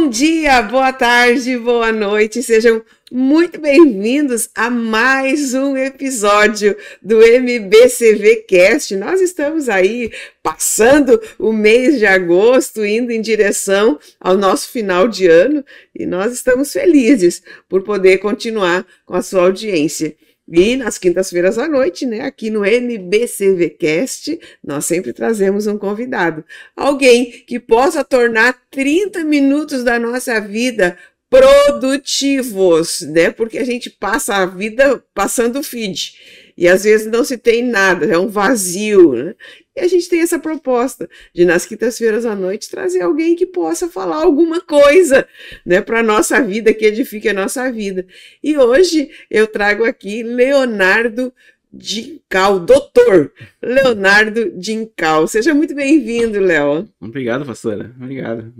Bom dia, boa tarde, boa noite, sejam muito bem-vindos a mais um episódio do MBCV Cast. Nós estamos aí passando o mês de agosto, indo em direção ao nosso final de ano e nós estamos felizes por poder continuar com a sua audiência. E nas quintas-feiras à noite, né, aqui no MBCV Cast, nós sempre trazemos um convidado. Alguém que possa tornar 30 minutos da nossa vida produtivos, né? Porque a gente passa a vida passando feed. E às vezes não se tem nada, é um vazio, né? E a gente tem essa proposta de, nas quintas-feiras à noite, trazer alguém que possa falar alguma coisa, né, para a nossa vida, que edifique a nossa vida. E hoje eu trago aqui Leonardo Dincal, doutor Leonardo Dincal. Seja muito bem-vindo, Léo. Obrigado, pastora. Obrigado.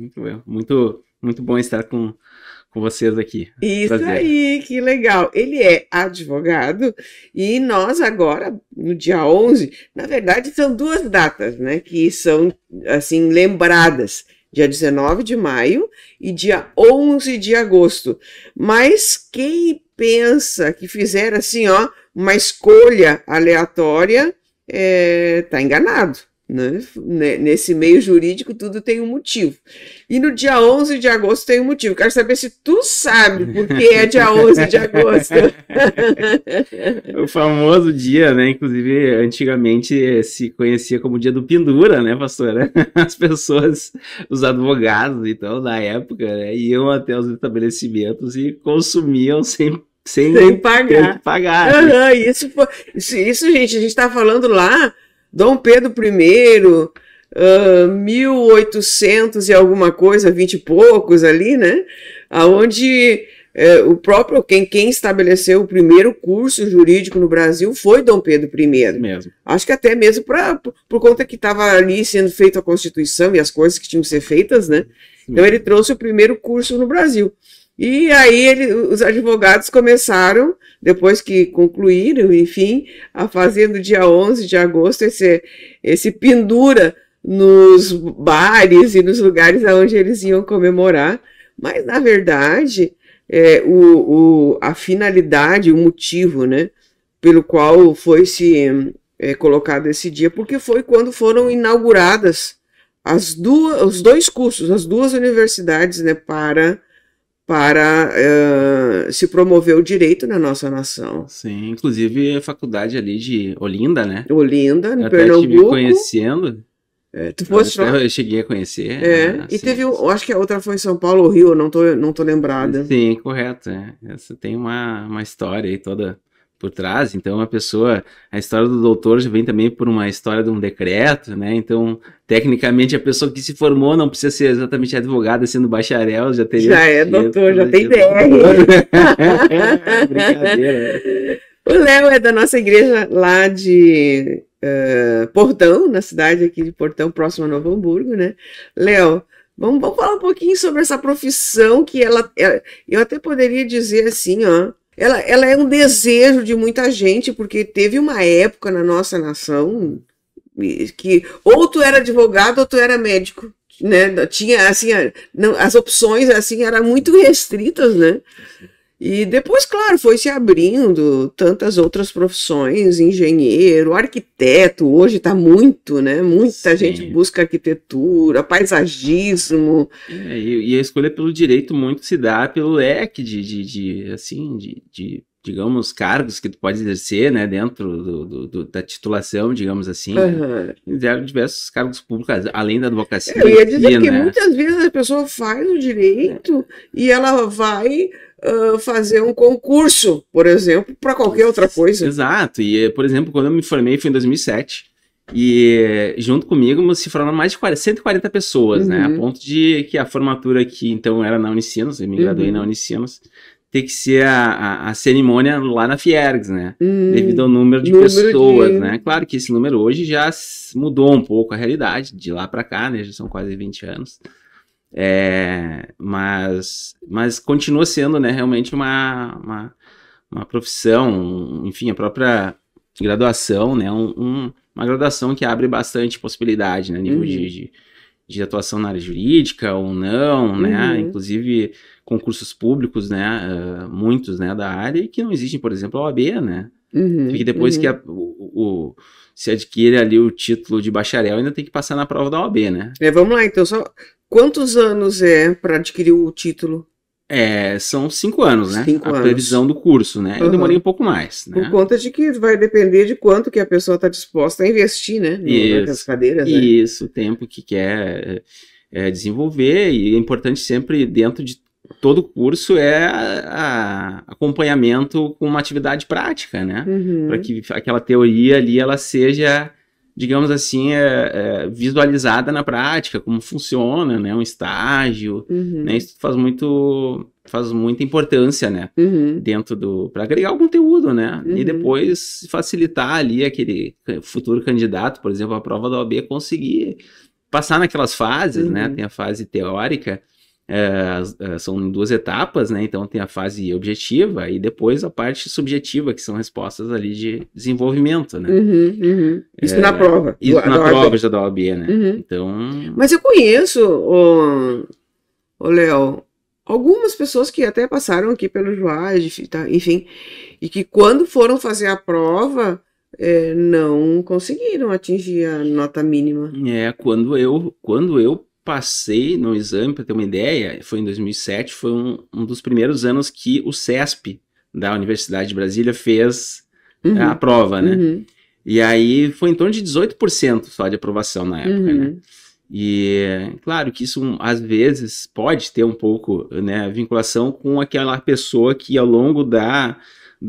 Muito bom estar com vocês aqui. Isso Prazer. aí, que legal. Ele é advogado e nós agora, no dia 11, na verdade são duas datas, né, que são, assim, lembradas. Dia 19 de maio e dia 11 de agosto. Mas quem pensa que fizer, assim, ó, uma escolha aleatória, tá enganado. Né? Nesse meio jurídico tudo tem um motivo. E no dia 11 de agosto tem um motivo. Quero saber se tu sabe por que é dia 11 de agosto. O famoso dia, né? Inclusive, antigamente se conhecia como dia do pendura, né, pastora? As pessoas, os advogados, então, na época, né, iam até os estabelecimentos e consumiam sem pagar. Uhum, isso, gente, a gente está falando lá Dom Pedro I, 1800 e alguma coisa, 20 e poucos ali, né? Onde o próprio, quem estabeleceu o primeiro curso jurídico no Brasil foi Dom Pedro I. Mesmo. Acho que até mesmo por conta que estava ali sendo feita a Constituição e as coisas que tinham que ser feitas, né? Então ele trouxe o primeiro curso no Brasil. E aí os advogados começaram, depois que concluíram, enfim, a fazer no dia 11 de agosto esse pendura nos bares e nos lugares onde eles iam comemorar. Mas, na verdade, a finalidade, o motivo, né, pelo qual foi colocado esse dia, porque foi quando foram inauguradas os dois cursos, as duas universidades, né, para se promover o direito na nossa nação. Sim, inclusive a faculdade ali de Olinda, né? Olinda, no eu Pernambuco. Até te conhecendo. Tu foste lá? Eu cheguei a conhecer. E teve, acho que a outra foi em São Paulo ou Rio, eu não tô lembrada. Sim, correto. Essa tem uma história aí toda por trás, então a história do doutor já vem também por uma história de um decreto, né, então tecnicamente a pessoa que se formou não precisa ser exatamente advogada, sendo bacharel, já teria... Já é doutor, já tem DR. Brincadeira. O Léo é da nossa igreja lá de Portão, na cidade aqui de Portão, próximo a Novo Hamburgo, né, Léo, vamos falar um pouquinho sobre essa profissão que eu até poderia dizer assim, ó, ela é um desejo de muita gente, porque teve uma época na nossa nação que ou tu era advogado ou tu era médico, né? Tinha, assim, as opções, assim, eram muito restritas, né? E depois, claro, foi se abrindo tantas outras profissões, engenheiro, arquiteto, hoje está muito, né? Muita gente busca arquitetura, paisagismo. E a escolha pelo direito muito se dá pelo leque de digamos, cargos que tu pode exercer, né, dentro da titulação, digamos assim, né? Diversos cargos públicos, além da advocacia. Eu ia dizer que muitas vezes a pessoa faz o direito e ela vai fazer um concurso, por exemplo, para qualquer outra coisa. Exato, e por exemplo, quando eu me formei foi em 2007, e junto comigo se formaram mais de 140 pessoas, né, a ponto de que a formatura aqui, então, era na Unicinos, eu me graduei na Unicinos, ter que ser a cerimônia lá na Fiergs, né, devido ao número de pessoas, né, claro que esse número hoje já mudou um pouco a realidade, de lá para cá, né, já são quase 20 anos, mas continua sendo, né, realmente uma profissão, enfim, a própria graduação, né, uma graduação que abre bastante possibilidade, né, nível de atuação na área jurídica ou não, né? Uhum. Inclusive concursos públicos, né? Muitos, né, da área, e que não existem, por exemplo, a OAB, né? Porque depois que se adquire ali o título de bacharel, ainda tem que passar na prova da OAB, né? Vamos lá, então, só quantos anos para adquirir o título? São 5 anos, né? 5 a anos. previsão do curso, né? Eu demorei um pouco mais, né? Por conta de que vai depender de quanto que a pessoa está disposta a investir, né? Nas cadeiras, né? Isso, o tempo que quer desenvolver, e é importante sempre, dentro de todo curso, acompanhamento com uma atividade prática, né? Para que aquela teoria ali, ela seja, digamos assim, visualizada na prática, como funciona, né? Um estágio, né? Isso faz muita importância, né? Para agregar o conteúdo, né? E depois facilitar ali aquele futuro candidato, por exemplo, a prova da OAB, conseguir passar naquelas fases, né? Tem a fase teórica, são em 2 etapas, né? Então tem a fase objetiva e depois a parte subjetiva, que são respostas ali de desenvolvimento, né? Isso na prova. Isso na prova já da OAB, né? Então... Mas eu conheço, Léo, algumas pessoas que até passaram aqui pelo JUAD, tá? Enfim, e que quando foram fazer a prova, não conseguiram atingir a nota mínima. Quando eu passei no exame, para ter uma ideia, foi em 2007, foi um dos primeiros anos que o CESP da Universidade de Brasília fez a prova, né? E aí foi em torno de 18% só de aprovação na época, né? E claro que isso às vezes pode ter um pouco, né, vinculação com aquela pessoa que ao longo da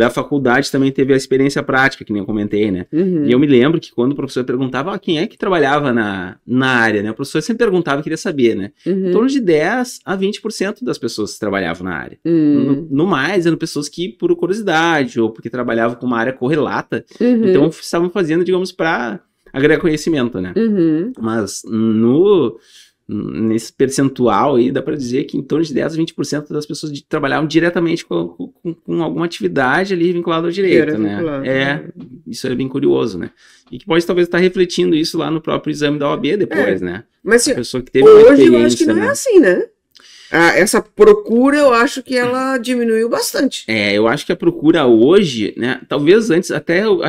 faculdade também teve a experiência prática, que nem eu comentei, né? E eu me lembro que quando o professor perguntava quem é que trabalhava na área, né? O professor sempre perguntava e queria saber, né? Em torno de 10 a 20% das pessoas que trabalhavam na área. No mais, eram pessoas que, por curiosidade, ou porque trabalhavam com uma área correlata, então estavam fazendo, digamos, para agregar conhecimento, né? Mas nesse percentual aí, dá para dizer que em torno de 10 a 20% das pessoas trabalhavam diretamente com alguma atividade ali vinculada ao direito, né? Isso é bem curioso, né? E que pode talvez estar refletindo isso lá no próprio exame da OAB depois, né? Mas a pessoa que teve hoje eu acho que não é assim, né? Essa procura, eu acho que ela diminuiu bastante. Eu acho que a procura hoje, né? Talvez antes até o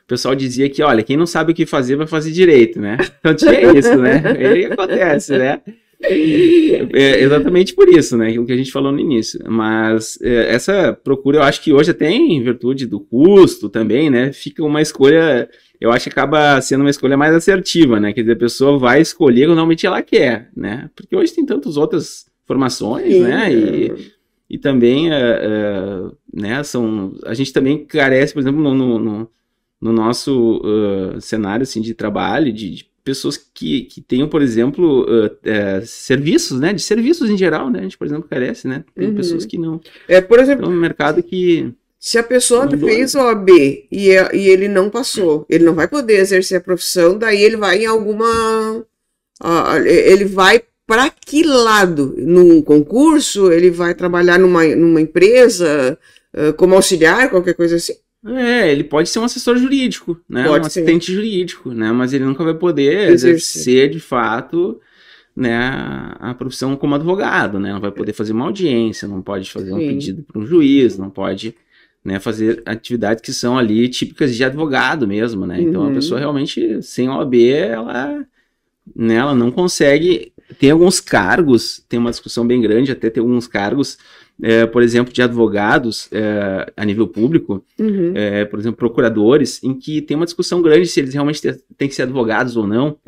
pessoal dizia que, olha, quem não sabe o que fazer, vai fazer direito, né? Então tinha isso, né? E acontece, né? Exatamente por isso, né? Aquilo que a gente falou no início. Mas essa procura, eu acho que hoje até em virtude do custo também, né? Fica uma escolha, eu acho que acaba sendo uma escolha mais assertiva, né? Quer dizer, a pessoa vai escolher quando realmente ela quer, né? Porque hoje tem tantas outras formações, né? E também, né? A gente também carece, por exemplo, no nosso cenário assim, de trabalho, de pessoas que tenham, por exemplo, serviços, né? De serviços em geral, né? A gente, por exemplo, carece, né? Tem pessoas que não. Por exemplo, então, um mercado que... Se a pessoa fez OAB e ele não passou, ele não vai poder exercer a profissão, daí ele vai em alguma... ele vai para que lado? Num concurso? Ele vai trabalhar numa empresa como auxiliar, qualquer coisa assim? Ele pode ser um assessor jurídico, né? Um assistente jurídico, né? Mas ele nunca vai poder exercer de fato, né, a profissão como advogado, né? Não vai poder fazer uma audiência, não pode fazer um pedido para um juiz, não pode, né, fazer atividades que são ali típicas de advogado mesmo, né? Então a pessoa realmente sem OAB, ela não consegue. Tem alguns cargos, tem uma discussão bem grande, até tem alguns cargos, por exemplo, de advogados a nível público, por exemplo, procuradores, em que tem uma discussão grande se eles realmente têm que ser advogados ou não,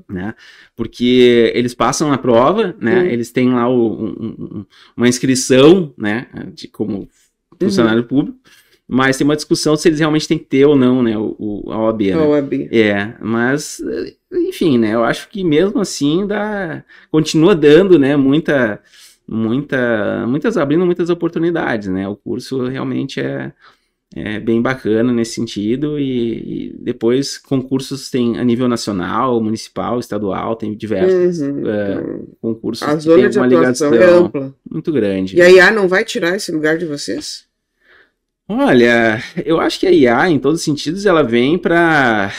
né? Porque eles passam na prova, né? Eles têm lá uma inscrição, né, de como funcionário público, mas tem uma discussão se eles realmente têm que ter ou não, né, a OAB, né? A OAB. Mas, enfim, né, eu acho que mesmo assim continua dando, né, abrindo muitas oportunidades, né? O curso realmente é bem bacana nesse sentido, e depois concursos tem a nível nacional, municipal, estadual, tem diversos concursos a que zona tem de uma atuação ligação é ampla, muito grande. E a IA não vai tirar esse lugar de vocês? Olha, eu acho que a IA, em todos os sentidos, ela vem para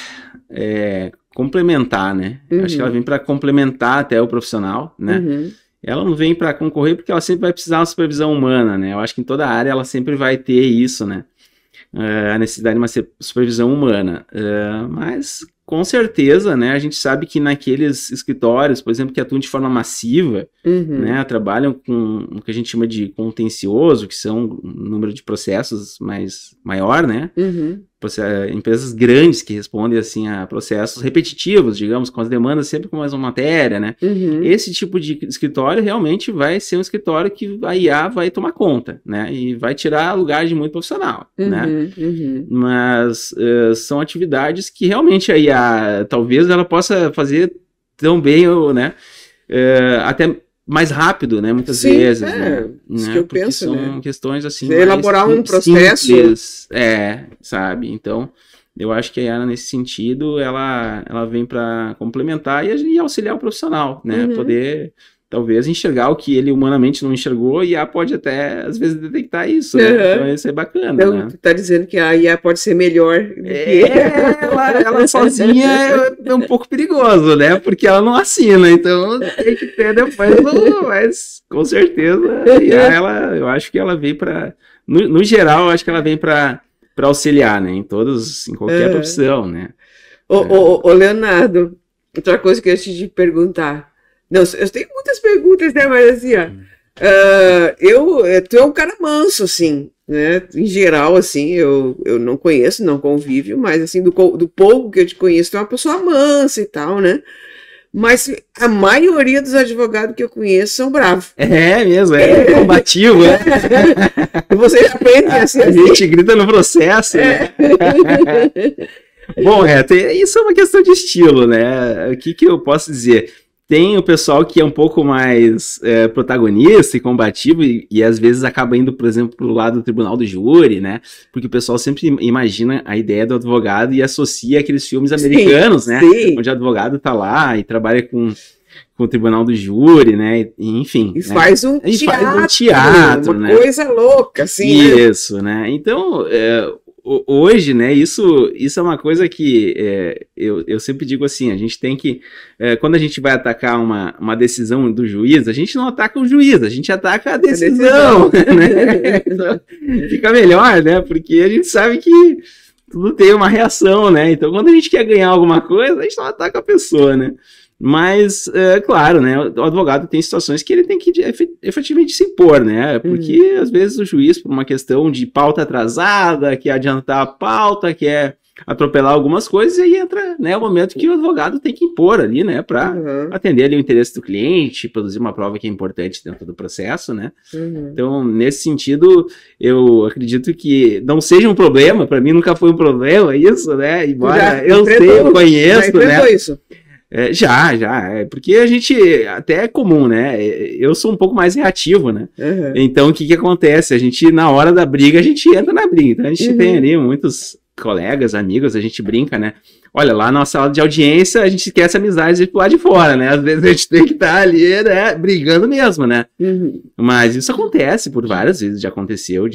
complementar, né? Acho que ela vem para complementar até o profissional, né? Ela não vem para concorrer porque ela sempre vai precisar de uma supervisão humana, né? Eu acho que em toda área ela sempre vai ter isso, né? A necessidade de uma supervisão humana. Mas, com certeza, né, a gente sabe que naqueles escritórios, por exemplo, que atuam de forma massiva, né, trabalham com o que a gente chama de contencioso, que são um número de processos maior, né? Empresas grandes que respondem assim a processos repetitivos, digamos, com as demandas sempre com mais uma matéria, né? Esse tipo de escritório realmente vai ser um escritório que a IA vai tomar conta, né? E vai tirar lugar de muito profissional, né? Mas são atividades que realmente a IA, talvez ela possa fazer tão bem, né? Até mais rápido, né? Muitas vezes, né? Isso que eu penso, são questões assim. Você elaborar um processo. Simples, sabe? Então, eu acho que a IA, nesse sentido, ela vem para complementar e auxiliar o profissional, né? Poder, talvez, enxergar o que ele humanamente não enxergou, e a IA pode até, às vezes, detectar isso, né? Então, isso é bacana, então, né? Tu tá dizendo que a IA pode ser melhor do que ela sozinha é um pouco perigoso, né? Porque ela não assina, então tem que ter depois, mas com certeza, a IA, eu acho que ela vem para, no geral, eu acho que ela vem para auxiliar, né? Em qualquer profissão, né? Ô, Leonardo, outra coisa que eu tinha de perguntar. Não, eu tenho muitas perguntas, né? Mas assim, ó, tu é um cara manso, assim, né? Em geral, assim, eu não conheço, não convivo, mas assim, do pouco que eu te conheço, tu é uma pessoa mansa e tal, né? Mas a maioria dos advogados que eu conheço são bravos. É mesmo, combativo, né? Vocês aprendem assim. A gente grita no processo, né? Bom, isso é uma questão de estilo, né? O que eu posso dizer? Tem o pessoal que é um pouco mais protagonista e combativo e às vezes acaba indo, por exemplo, para o lado do tribunal do júri, né? Porque o pessoal sempre imagina a ideia do advogado e associa aqueles filmes americanos, né? Onde o advogado tá lá e trabalha com o tribunal do júri, né? Enfim. E né? faz um teatro, uma coisa louca, assim. Isso, né? Então, hoje, né, isso é uma coisa que eu sempre digo assim, a gente tem que, quando a gente vai atacar uma decisão do juiz, a gente não ataca o juiz, a gente ataca a decisão, né? Então, fica melhor, né, porque a gente sabe que tudo tem uma reação, né, então quando a gente quer ganhar alguma coisa, a gente não ataca a pessoa, né. Mas, claro, né, o advogado tem situações que ele tem que efetivamente se impor, né, porque às vezes o juiz, por uma questão de pauta atrasada, quer adiantar a pauta, quer atropelar algumas coisas, e aí entra, né, o momento que o advogado tem que impor ali, né, para atender ali o interesse do cliente, produzir uma prova que é importante dentro do processo, né. Então, nesse sentido, eu acredito que não seja um problema, para mim nunca foi um problema isso, né, embora eu conheço, né. Isso. Já, porque a gente, até é comum, né, eu sou um pouco mais reativo, né, então o que acontece, a gente, na hora da briga, a gente entra na briga, então a gente tem ali muitos colegas, amigos, a gente brinca, né, olha, lá na sala de audiência, a gente esquece a amizade do lado de fora, né, às vezes a gente tem que estar ali, né, brigando mesmo, né, mas isso acontece, por várias vezes já aconteceu,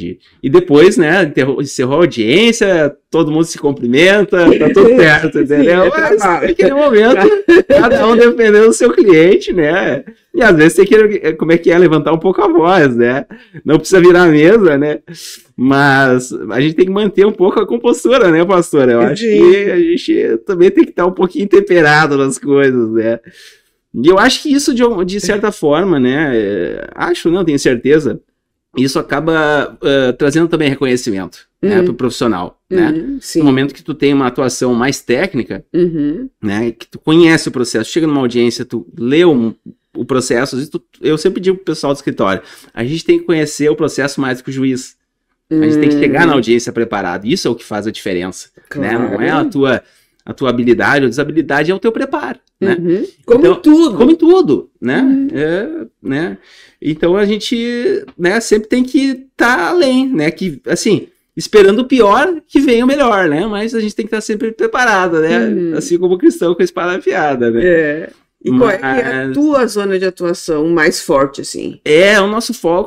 e depois, né, encerrou a audiência, todo mundo se cumprimenta, tá tudo certo, entendeu? Mas naquele momento, cada um dependendo do seu cliente, né? E às vezes tem que, como é que é, levantar um pouco a voz, né? Não precisa virar a mesa, né? Mas a gente tem que manter um pouco a compostura, né, pastora? Eu acho que a gente também tem que estar um pouquinho temperado nas coisas, né? E eu acho que isso, de certa forma, né? Não tenho certeza, isso acaba trazendo também reconhecimento, né, para o profissional, né? No momento que tu tem uma atuação mais técnica, né, que tu conhece o processo, chega numa audiência, tu lê o processo, eu sempre digo pro pessoal do escritório, a gente tem que conhecer o processo mais do que o juiz. A gente tem que chegar na audiência preparado. Isso é o que faz a diferença, né? Não é a tua habilidade ou desabilidade, é o teu preparo, né? Como em tudo, né? Né? Então a gente, né, sempre tem que estar além, né? Que, assim, esperando o pior, que venha o melhor, né? Mas a gente tem que estar sempre preparado, né? Assim como o cristão com a espada afiada, né? E qual é a tua zona de atuação mais forte, assim?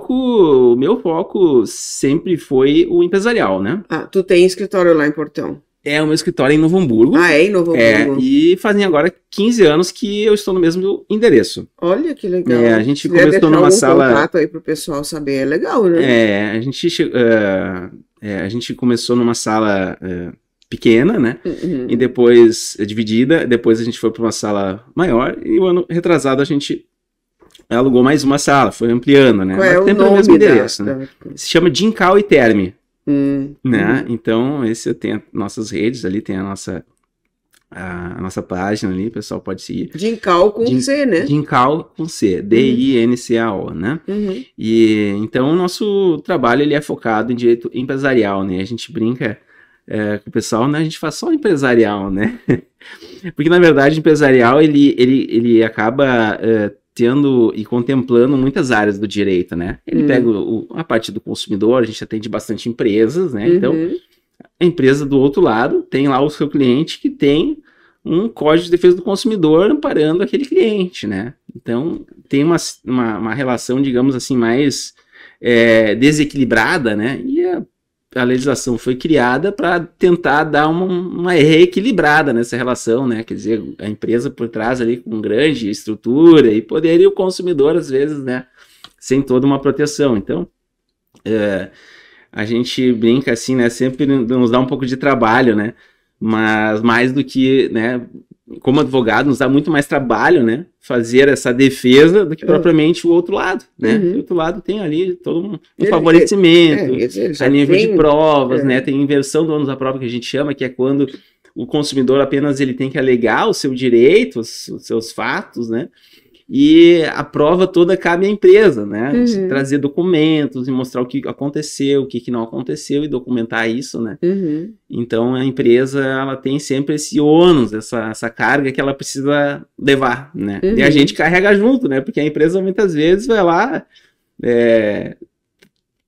O meu foco sempre foi o empresarial, né? Tu tem escritório lá em Portão? É o meu escritório em Novo Hamburgo. Ah, é em Novo Hamburgo. E fazem agora 15 anos que eu estou no mesmo endereço. Olha que legal. A gente começou numa sala... contato aí pro pessoal saber, é legal, né? A gente começou numa sala pequena, né? E depois dividida, depois a gente foi para uma sala maior e o ano retrasado a gente alugou mais uma sala, foi ampliando, né? Qual é o sempre nome no mesmo endereço, né? Se chama Ginkal e Terme. Né? Então, esse tem nossas redes ali, tem a nossa página ali, o pessoal pode seguir. Ginkal com C, né? Ginkal com C, D-I-N-C-A-O, né? E então o nosso trabalho ele é focado em direito empresarial, né? A gente brinca com o pessoal, né? A gente faz só empresarial, né? Porque na verdade empresarial ele acaba tendo e contemplando muitas áreas do direito, né? Ele pega a parte do consumidor, a gente atende bastante empresas, né? Então, a empresa do outro lado tem lá o seu cliente que tem um código de defesa do consumidor amparando aquele cliente, né? Então, tem uma relação, digamos assim, mais desequilibrada, né? E a legislação foi criada para tentar dar uma reequilibrada nessa relação, né? Quer dizer, a empresa por trás ali com grande estrutura e poder e o consumidor, às vezes, né? Sem toda uma proteção. Então, a gente brinca assim, né? Sempre nos dá um pouco de trabalho, né? Mas mais do que, né? Como advogado, nos dá muito mais trabalho, né? Fazer essa defesa do que propriamente o outro lado, né? O outro lado tem ali todo um favorecimento, a nível de provas, né? Tem inversão do ônus da prova que a gente chama, que é quando o consumidor apenas ele tem que alegar o seu direito, os seus fatos, né? E a prova toda cabe à empresa, né? Trazer documentos e mostrar o que aconteceu, o que não aconteceu e documentar isso, né? Então, a empresa, ela tem sempre esse ônus, essa carga que ela precisa levar, né? E a gente carrega junto, né? Porque a empresa, muitas vezes, vai lá...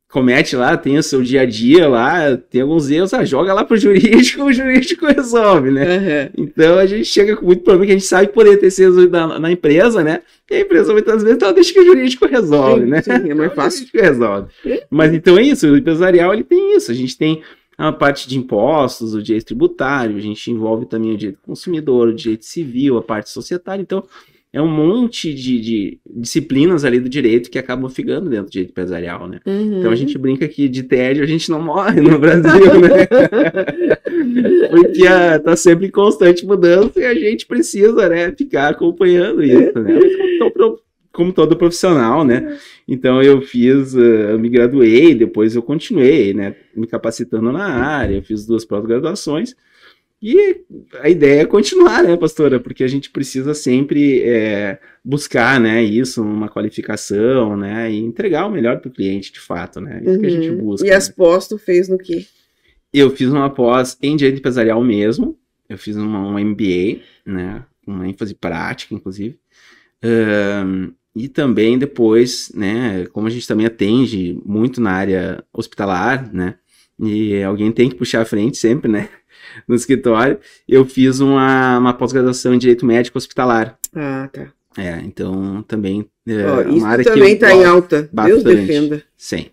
comete lá, tem o seu dia a dia lá, tem alguns erros, joga lá pro jurídico, o jurídico resolve, né? Então a gente chega com muito problema que a gente sabe poder ter esse resolvido na empresa, né? E a empresa muitas vezes ela deixa que o jurídico resolve, né? Sim, é mais fácil. que resolve. Mas então é isso, o empresarial ele tem isso, a gente tem a parte de impostos, o direito tributário, a gente envolve também o direito consumidor, o direito civil, a parte societária, então é um monte de disciplinas ali do direito que acabam ficando dentro do direito empresarial, né? Então a gente brinca que de tédio a gente não morre no Brasil, né? Porque tá sempre em constante mudança e a gente precisa, né, ficar acompanhando isso, né? Como todo profissional, né? Então eu me graduei, depois eu continuei, né, me capacitando na área, eu fiz 2 pós-graduações. E a ideia é continuar, né, pastora? Porque a gente precisa sempre buscar, né, isso, uma qualificação, né, e entregar o melhor para o cliente, de fato, né? Isso que a gente busca. E as pós tu fez no quê? Eu fiz uma pós em direito empresarial mesmo. Eu fiz um MBA, né, uma ênfase prática, inclusive. E também depois, né, como a gente também atende muito na área hospitalar, né, e alguém tem que puxar a frente sempre, né, no escritório, eu fiz uma pós-graduação em Direito Médico Hospitalar. Ah, tá. Então também isso uma área também está em alta, bastante. Deus defenda. Sim.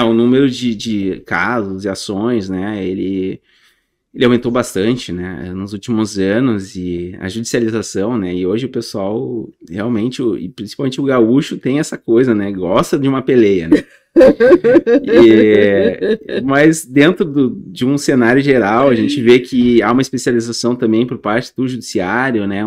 O número de casos e ações, né, ele aumentou bastante, né, nos últimos anos, e a judicialização, né, e hoje o pessoal realmente, e principalmente o gaúcho, tem essa coisa, né, gosta de uma peleia, né. Mas dentro de um cenário geral, a gente vê que há uma especialização também por parte do judiciário, né,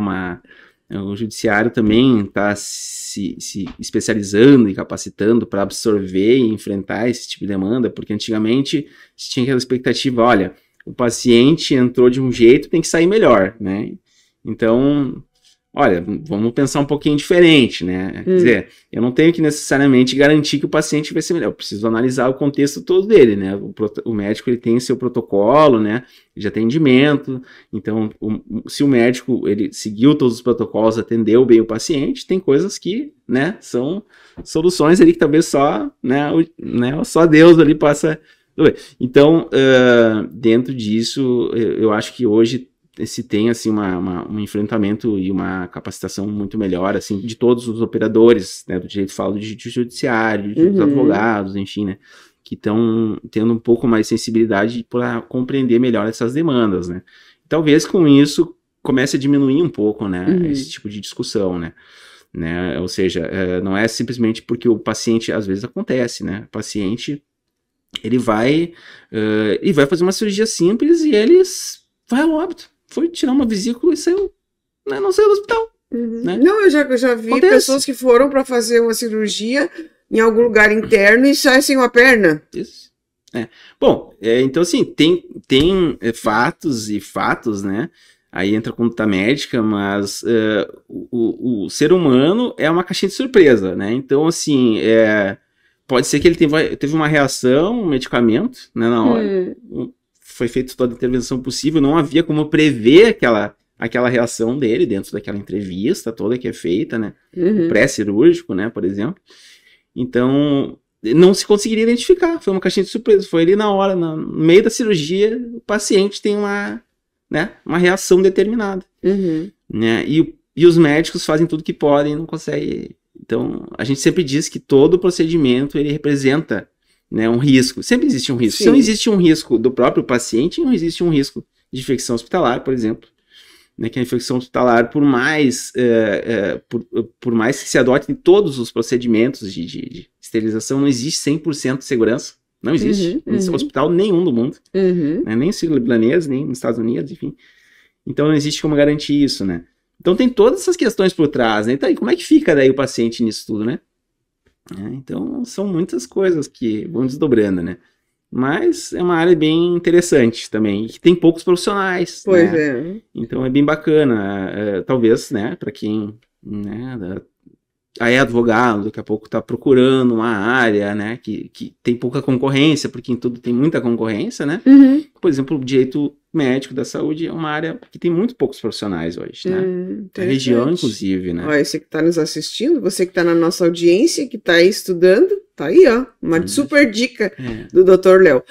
o judiciário também está se especializando e capacitando para absorver e enfrentar esse tipo de demanda, porque antigamente se tinha aquela expectativa, olha, o paciente entrou de um jeito, tem que sair melhor, né? Então, olha, vamos pensar um pouquinho diferente, né? Quer dizer, eu não tenho que necessariamente garantir que o paciente vai ser melhor, eu preciso analisar o contexto todo dele, né? O médico, ele tem seu protocolo, né, de atendimento, então, se o médico, ele seguiu todos os protocolos, atendeu bem o paciente, tem coisas que, né, são soluções ali que talvez só, né, só Deus ali possa... Então, dentro disso, eu acho que hoje se tem assim, um enfrentamento e uma capacitação muito melhor assim, de todos os operadores, né, do direito, falo de judiciário, dos advogados, enfim, né, que estão tendo um pouco mais de sensibilidade para compreender melhor essas demandas, né? Talvez com isso comece a diminuir um pouco, né, esse tipo de discussão, né? Ou seja, não é simplesmente porque o paciente, às vezes acontece, né? O paciente, ele vai fazer uma cirurgia simples e ele vai ao óbito. Foi tirar uma vesícula e saiu, né, não saiu do hospital. Né? Não, eu já vi pessoas que foram para fazer uma cirurgia em algum lugar interno e saem sem uma perna. Isso. Bom, então assim, tem fatos e fatos, né? Aí entra a conduta médica, mas o ser humano é uma caixinha de surpresa, né? Então, assim, pode ser que ele teve uma reação, um medicamento, né, na hora. Foi feita toda a intervenção possível, não havia como prever aquela reação dele dentro daquela entrevista toda que é feita, né? Pré-cirúrgico, né, por exemplo. Então, não se conseguiria identificar, foi uma caixinha de surpresa. Foi ali na hora, no meio da cirurgia, o paciente tem uma reação determinada. Né? E os médicos fazem tudo que podem e não conseguem. Então, a gente sempre diz que todo procedimento ele representa, né, um risco. Sempre existe um risco. Sim. Se não existe um risco do próprio paciente, não existe um risco de infecção hospitalar, por exemplo. Né, que a infecção hospitalar, por mais que se adotem todos os procedimentos de esterilização, não existe 100% de segurança. Não existe. Em hospital nenhum do mundo. Né, nem sírio-libanês, nem nos Estados Unidos, enfim. Então não existe como garantir isso, né? Então tem todas essas questões por trás, né? Então, e como é que fica daí o paciente nisso tudo, né? Então são muitas coisas que vão desdobrando, né? Mas é uma área bem interessante também, que tem poucos profissionais. Pois né? Então é bem bacana, talvez, né, para quem, né, aí é advogado, daqui a pouco está procurando uma área, né, que tem pouca concorrência, porque em tudo tem muita concorrência, né? Por exemplo, o direito médico da saúde é uma área que tem muito poucos profissionais hoje, né? A região, inclusive, né? Ó, você que está nos assistindo, você que está na nossa audiência, que está aí estudando, tá aí, ó, uma super dica do Dr. Léo.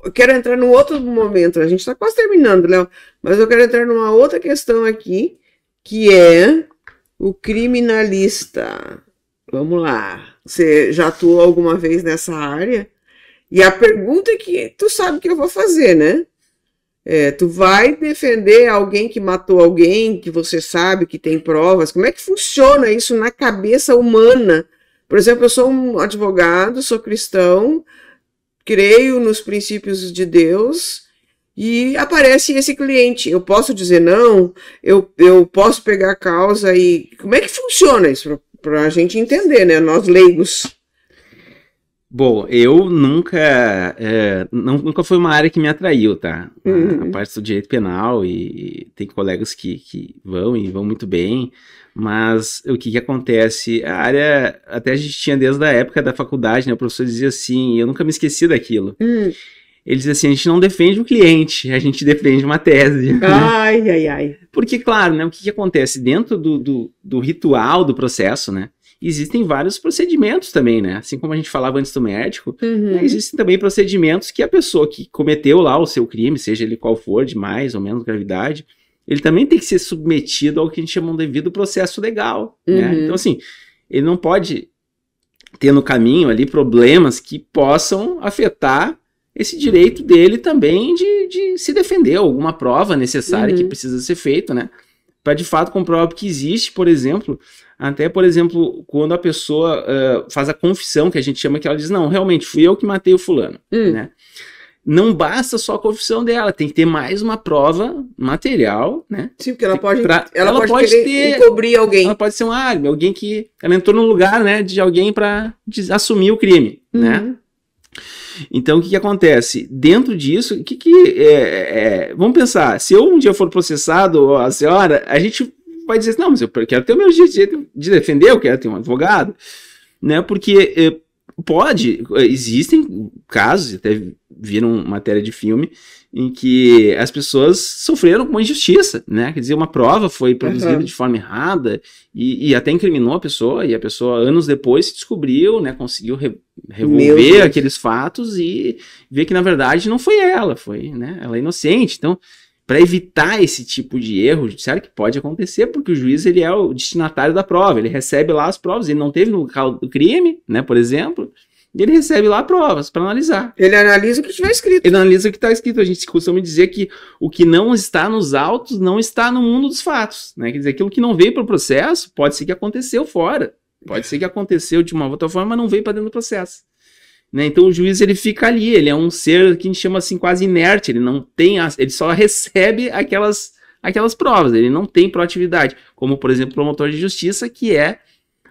Eu quero entrar num outro momento, a gente está quase terminando, Léo, mas eu quero entrar numa outra questão aqui, que é o criminalista. Vamos lá, você já atuou alguma vez nessa área? E a pergunta é que tu sabe que eu vou fazer, né? Tu vai defender alguém que matou alguém, que você sabe que tem provas, como é que funciona isso na cabeça humana? Por exemplo, eu sou um advogado, sou cristão, creio nos princípios de Deus e aparece esse cliente. Eu posso dizer não? Eu posso pegar a causa e... Como é que funciona isso? Para a gente entender, né? Nós leigos. Bom, eu nunca foi uma área que me atraiu, tá? A parte do direito penal e tem colegas que vão muito bem, mas o que acontece? A área, até a gente tinha desde a época da faculdade, né? O professor dizia assim, eu nunca me esqueci daquilo. Ele dizia assim, a gente não defende o cliente, a gente defende uma tese. Ai, ai, ai. Porque, claro, né? O que acontece? Dentro do ritual do processo, né? Existem vários procedimentos também, né? Assim como a gente falava antes do médico, né? Existem também procedimentos que a pessoa que cometeu lá o seu crime, seja ele qual for, de mais ou menos gravidade, ele também tem que ser submetido ao que a gente chama de devido processo legal, né? Então, assim, ele não pode ter no caminho ali problemas que possam afetar esse direito dele também de se defender, alguma prova necessária que precisa ser feita, né? Para de fato comprovar que existe, por exemplo, quando a pessoa faz a confissão, que a gente chama, que ela diz, não, realmente fui eu que matei o fulano, né? Não basta só a confissão dela, tem que ter mais uma prova material, né? Sim, porque ela pode encobrir alguém. Ela pode ser um álibi, alguém que ela entrou no lugar, né, de alguém para assumir o crime, né? Então, o que acontece? Dentro disso, vamos pensar, se eu um dia for processado, a senhora, a gente vai dizer assim, não, mas eu quero ter o meu direito de defender, eu quero ter um advogado, né? Porque existem casos, até viram matéria de filme, em que as pessoas sofreram com uma injustiça, né? Quer dizer, uma prova foi produzida de forma errada e até incriminou a pessoa, e a pessoa, anos depois, se descobriu, né? Conseguiu revolver aqueles fatos e ver que, na verdade, não foi ela, né? Ela é inocente. Então, para evitar esse tipo de erro judiciário, que pode acontecer, porque o juiz ele é o destinatário da prova, ele recebe lá as provas, ele não teve no local do crime, né, por exemplo, e ele recebe lá provas para analisar. Ele analisa o que estiver escrito. Ele analisa o que está escrito. A gente costuma dizer que o que não está nos autos não está no mundo dos fatos, né? Quer dizer, aquilo que não veio para o processo pode ser que aconteceu fora. Pode ser que aconteceu de uma outra forma, mas não veio para dentro do processo. Né? Então o juiz ele fica ali, ele é um ser que a gente chama assim quase inerte, ele não tem, ele só recebe aquelas provas, ele não tem proatividade, como por exemplo o promotor de justiça, que é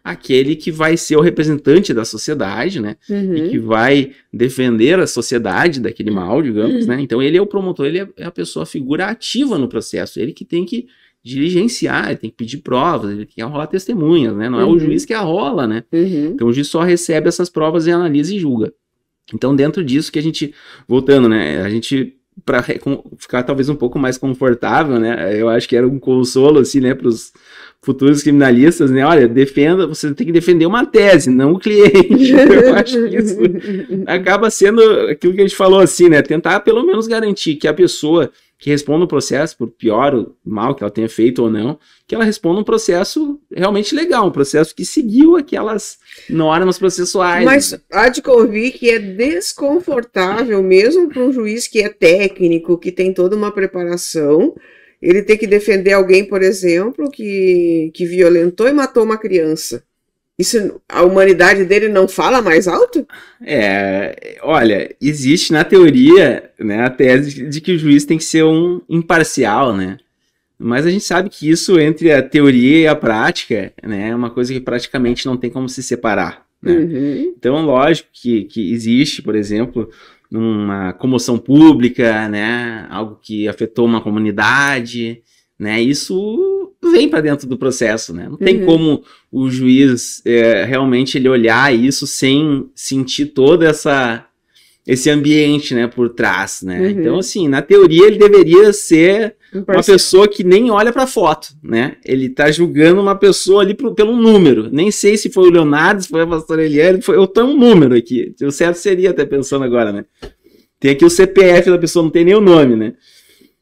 aquele que vai ser o representante da sociedade, né? E que vai defender a sociedade daquele mal, digamos, né? Então ele é o promotor, ele é a pessoa, a figura ativa no processo, ele que tem que diligenciar, ele tem que pedir provas, ele tem que arrolar testemunhas, né? Não é o juiz que arrola, né? Então o juiz só recebe essas provas e analisa e julga. Então dentro disso que a gente, voltando, né? A gente, para ficar talvez um pouco mais confortável, né? Eu acho que era um consolo, assim, né? Para os futuros criminalistas, né? Olha, você tem que defender uma tese, não o cliente. Eu acho que isso acaba sendo aquilo que a gente falou, assim, né? Tentar pelo menos garantir que a pessoa que responda um processo, por pior ou mal que ela tenha feito ou não, que ela responda um processo realmente legal, um processo que seguiu aquelas normas processuais. Mas há de convir que é desconfortável, mesmo para um juiz que é técnico, que tem toda uma preparação, ele ter que defender alguém, por exemplo, que violentou e matou uma criança. Isso, a humanidade dele não fala mais alto? Olha, existe na teoria, né, a tese de que o juiz tem que ser um imparcial, né? Mas a gente sabe que isso entre a teoria e a prática, né, é uma coisa que praticamente não tem como se separar, né? Então, lógico que existe, por exemplo, uma comoção pública, né, algo que afetou uma comunidade, né, isso vem para dentro do processo, né? Não tem como o juiz realmente ele olhar isso sem sentir todo esse ambiente, né, por trás, né? Então, assim, na teoria ele deveria ser uma pessoa que nem olha para a foto, né? Ele tá julgando uma pessoa ali pelo número. Nem sei se foi o Leonardo, se foi a pastora Eliane, eu tô um número aqui. O certo seria, até pensando agora, né? Tem aqui o CPF da pessoa, não tem nem o nome, né?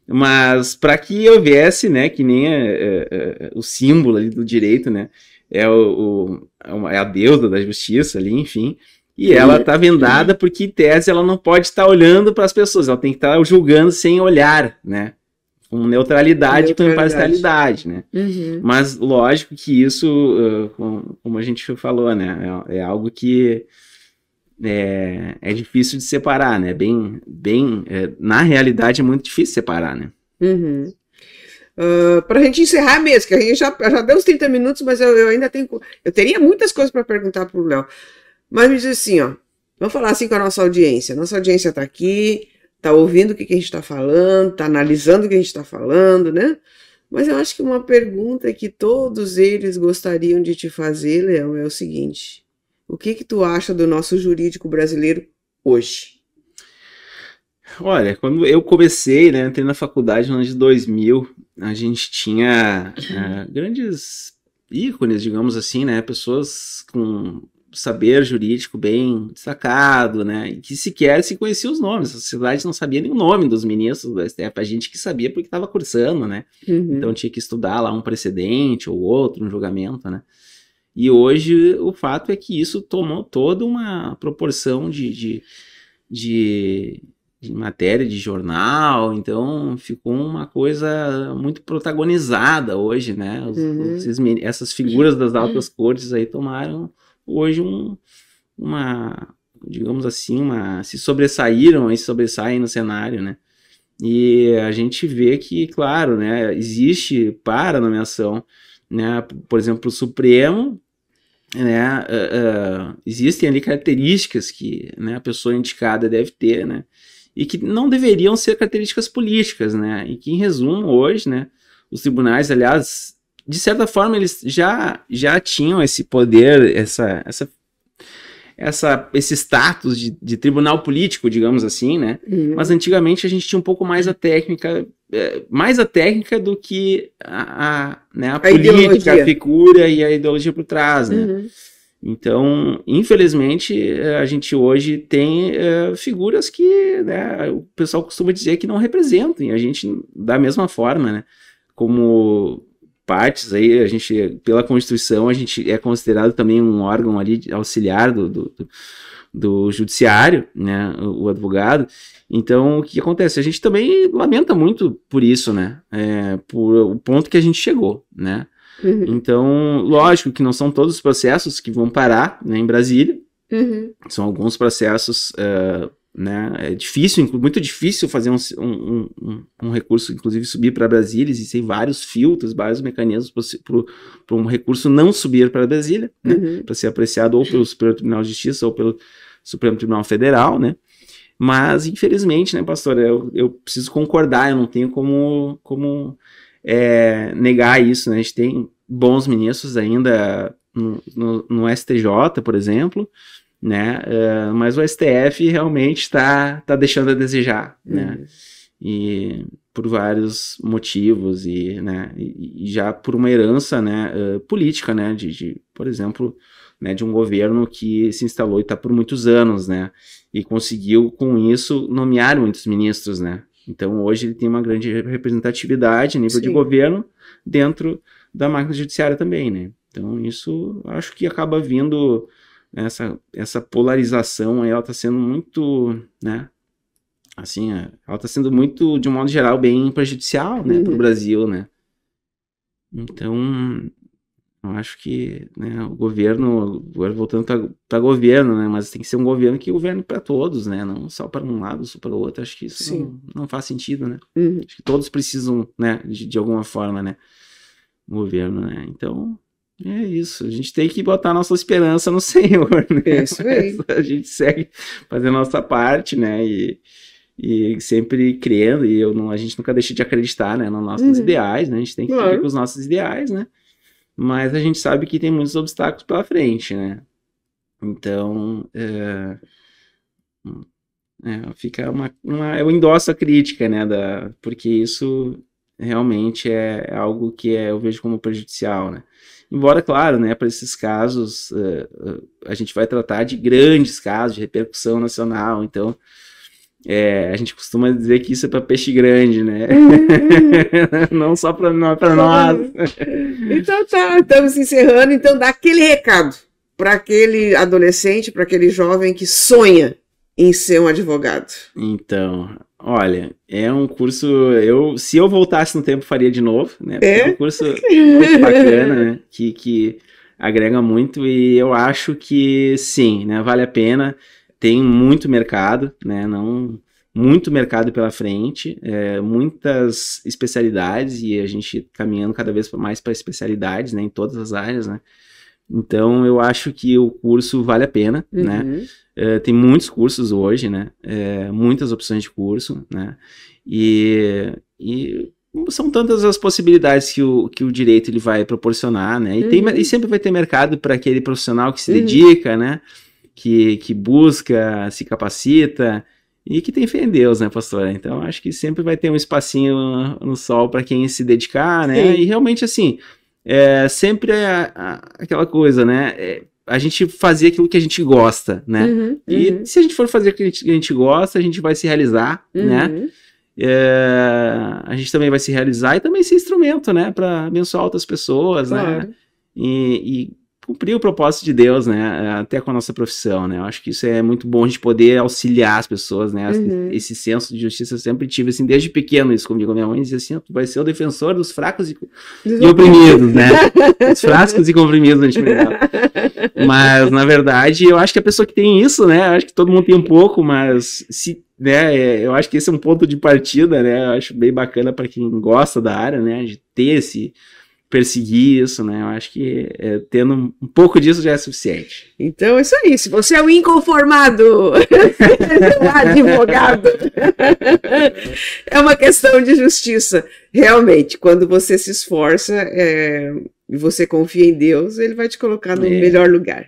Mas para que houvesse, né, que nem o símbolo ali do direito, né, é a deusa da justiça ali, enfim, e ela tá vendada porque, em tese, ela não pode estar olhando para as pessoas, ela tem que estar julgando sem olhar, né, com neutralidade, com imparcialidade, né. Mas lógico que isso, como a gente falou, né, é algo que é difícil de separar, né? Na realidade é muito difícil separar, né? Para a gente encerrar mesmo, que a gente já deu uns 30 minutos, mas eu ainda tenho. Eu teria muitas coisas para perguntar para o Léo. Mas me diz assim, ó. Vamos falar assim com a nossa audiência. Nossa audiência está aqui, está ouvindo o que a gente está falando, está analisando o que a gente está falando, né? Mas eu acho que uma pergunta que todos eles gostariam de te fazer, Léo, é o seguinte. O que tu acha do nosso jurídico brasileiro hoje? Olha, quando eu comecei, né, entrei na faculdade no ano de 2000, a gente tinha grandes ícones, digamos assim, né, pessoas com saber jurídico bem destacado, né, e que sequer se conheciam os nomes, a sociedade não sabia nem o nome dos ministros do STF, a gente que sabia porque estava cursando, né, então tinha que estudar lá um precedente ou outro, um julgamento, né. E hoje o fato é que isso tomou toda uma proporção de matéria de jornal, então ficou uma coisa muito protagonizada hoje, né? Essas figuras das altas cortes aí tomaram hoje digamos assim, se sobressaem no cenário, né? E a gente vê que, claro, né, existe para a nomeação, né, por exemplo, o Supremo, né, existem ali características que, né, a pessoa indicada deve ter, né, e que não deveriam ser características políticas, né, e que, em resumo, hoje, né, os tribunais, aliás, de certa forma, eles já tinham esse poder, esse status de tribunal político, digamos assim, né, mas antigamente a gente tinha um pouco mais a técnica do que né, a política, a figura e a ideologia por trás, né? Então, infelizmente, a gente hoje tem figuras que, né, o pessoal costuma dizer que não representam, a gente, da mesma forma, né, como partes aí, a gente, pela Constituição, a gente é considerado também um órgão ali auxiliar do judiciário, né, o advogado. Então, o que acontece? A gente também lamenta muito por isso, né, por o ponto que a gente chegou, né. Então, lógico que não são todos os processos que vão parar, né, em Brasília, são alguns processos, né, é difícil, muito difícil fazer um recurso, inclusive subir para Brasília. Existem vários filtros, vários mecanismos para um recurso não subir para Brasília, né, para ser apreciado ou pelo Superior Tribunal de Justiça ou pelo Supremo Tribunal Federal, né. Mas, infelizmente, né, pastor, eu preciso concordar, eu não tenho como negar isso, né? A gente tem bons ministros ainda no STJ, por exemplo, né? Mas o STF realmente está deixando a desejar, né? E por vários motivos né? E já por uma herança, né, política, né? Por exemplo, né, de um governo que se instalou e está por muitos anos, né? E conseguiu com isso nomear muitos ministros, né? Então, hoje ele tem uma grande representatividade a nível de governo dentro da máquina judiciária também, né? Então, isso acho que acaba vindo, essa polarização aí, ela está sendo muito, né? Assim, ela está sendo muito, de um modo geral, bem prejudicial, né, para o Brasil, né? Então, eu acho que, né, o governo, agora voltando para governo, né, mas tem que ser um governo que governe para todos, né, não só para um lado, só para o outro. Acho que isso não faz sentido, né? Acho que todos precisam, né, de alguma forma, né, governo, né? Então, é isso. A gente tem que botar nossa esperança no Senhor, né? Isso aí. A gente segue fazendo a nossa parte, né, e sempre crendo, e a gente nunca deixa de acreditar, né, nos nossos ideais, né? A gente tem que seguir com os nossos ideais, né? Mas a gente sabe que tem muitos obstáculos pela frente, né? Então, fica eu endosso a crítica, né? Porque isso realmente é algo que eu vejo como prejudicial, né? Embora, claro, né, para esses casos, a gente vai tratar de grandes casos de repercussão nacional, então a gente costuma dizer que isso é para peixe grande, né? Não só para nós. Então tá, estamos encerrando. Então dá aquele recado para aquele adolescente, para aquele jovem que sonha em ser um advogado. Então, olha, é um curso, se eu voltasse no tempo, faria de novo, né? Porque é um curso muito bacana, né? Que agrega muito, e eu acho que sim, né? Vale a pena. Tem muito mercado, né? Muito mercado pela frente, muitas especialidades, e a gente caminhando cada vez mais para especialidades, né? Em todas as áreas, né? Então, eu acho que o curso vale a pena, né? Tem muitos cursos hoje, né? Muitas opções de curso, né? E são tantas as possibilidades que o direito ele vai proporcionar, né? E sempre vai ter mercado para aquele profissional que se dedica, né? Que busca, se capacita e que tem fé em Deus, né, pastora? Então, acho que sempre vai ter um espacinho no sol para quem se dedicar, né? Sim. E realmente, assim, sempre aquela coisa, né? A gente fazer aquilo que a gente gosta, né? E se a gente for fazer aquilo que a gente gosta, a gente vai se realizar, né? A gente também vai se realizar e também ser instrumento, né? Para abençoar outras pessoas, né? E cumprir o propósito de Deus, né, até com a nossa profissão, né, eu acho que isso é muito bom, a gente poder auxiliar as pessoas, né, esse senso de justiça eu sempre tive, assim, desde pequeno isso comigo, minha mãe dizia assim, tu vai ser o defensor dos fracos e oprimidos, né, os fracos e comprimidos, a gente me dava. Mas, na verdade, eu acho que a pessoa que tem isso, né, eu acho que todo mundo tem um pouco, mas né, eu acho que esse é um ponto de partida, né, eu acho bem bacana para quem gosta da área, né, de ter perseguir isso, né? Eu acho que tendo um pouco disso já é suficiente. Então, é isso aí. Se você é um inconformado, um advogado, é uma questão de justiça. Realmente, quando você se esforça e você confia em Deus, ele vai te colocar no melhor lugar.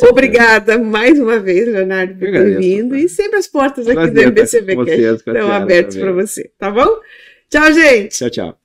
Obrigada mais uma vez, Leonardo, por ter vindo. E sempre as portas aqui do MBCV estão abertas para você. Tá bom? Tchau, gente. Tchau, tchau.